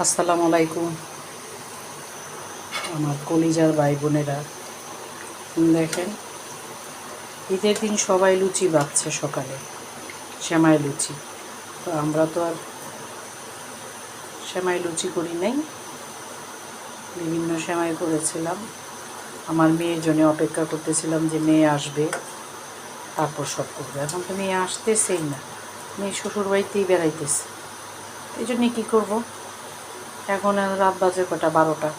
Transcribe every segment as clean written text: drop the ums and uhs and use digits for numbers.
আসসালামু আলাইকুম আমার কলিজার ভাই বোনেরা। দেখেন, ঈদের দিন সবাই লুচি ভাজছে সকালে, সেমাই লুচি। তো আমরা তো আর সেমাই লুচি করি নাই, বিভিন্ন সেমাই করেছিলাম। আমার মেয়ের জন্য অপেক্ষা করতেছিলাম যে মেয়ে আসবে, তারপর সব করবে। এখন তো মেয়ে আসতেছেই না, মেয়ে শ্বশুর বাড়িতেই বেড়াইতেছে। এই জন্যে কী করবো, এখন রাত বাজে কটা, 12টা।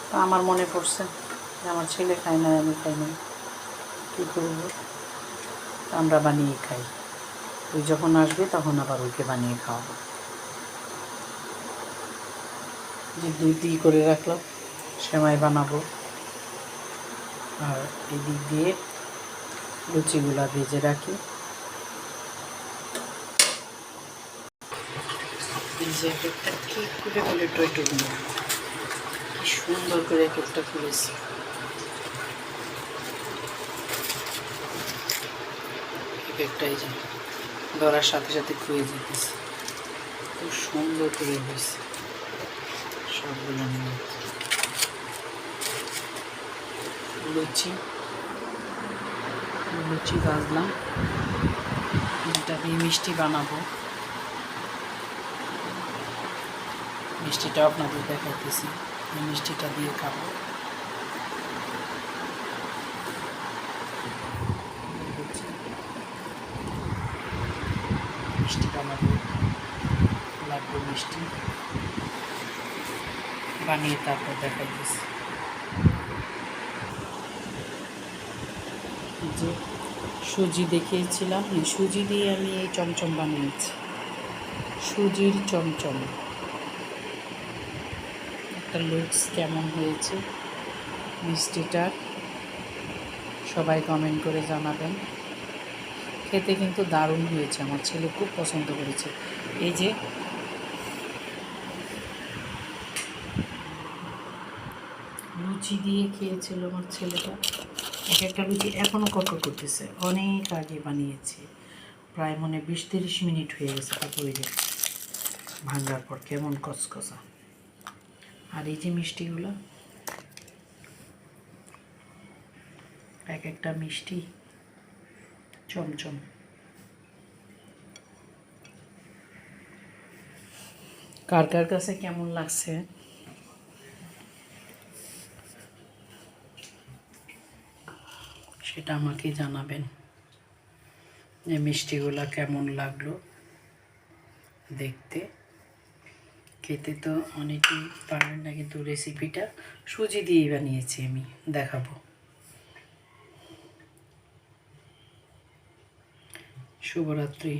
তো আমার মনে পড়ছে যে আমার ছেলে খায় না, আমি খাই না, কী করবো, আমরা বানিয়ে খাই। ওই যখন আসবে তখন আবার ওইকে বানিয়ে খাওয়াবো। যে দুই করে রাখলাম, সেমাই বানাবো, আর এই দিক দিয়ে লুচিগুলা ভেজে রাখি। এই যে একটা ঠিক করে বলে টয়টুক নিয়ে কি সুন্দর করে কেকটা করেছি। কেকটাই যে ধরার সাথে সাথে খুঁয়ে যেতেছে, খুব সুন্দর করে হয়েছে। সবগুলো নিয়ে লুচি ভাজলাম, এটা দিয়ে মিষ্টি বানাবো। মিষ্টিটা আপনাদের দেখাইতেছি, এই মিষ্টিটা দিয়ে খাবো। মিষ্টি বানাবো, লাগবে মিষ্টি বানিয়ে তারপর দেখাইতেছি। যে সুজি দেখিয়েছিলাম, এই সুজি দিয়ে আমি এই চমচম বানিয়েছি, সুজির চমচম। একটা লুকস কেমন হয়েছে মিষ্টিটার সবাই কমেন্ট করে জানাবেন। খেতে কিন্তু দারুণ হয়েছে, আমার ছেলে খুব পছন্দ করেছে। এই যে লুচি দিয়ে খেয়েছিল আমার ছেলেটা, একটা লুচি এখনও কটকট করতেছে। অনেক আগে বানিয়েছি, প্রায় 20-30 মিনিট হয়ে গেছে। তারপর ওই যে ভাঙার পর কেমন কচকচা। আর এই যে মিষ্টিগুলো, এক একটা মিষ্টি চমচম। কার কার কাছে কেমন লাগছে সেটা আমাকে জানাবেন, যে মিষ্টিগুলা কেমন লাগলো দেখতে। খেতে তো অনেকেই পারেন না, কিন্তু রেসিপিটা সুজি দিয়েই বানিয়েছি আমি, দেখাবো। শুভরাত্রি।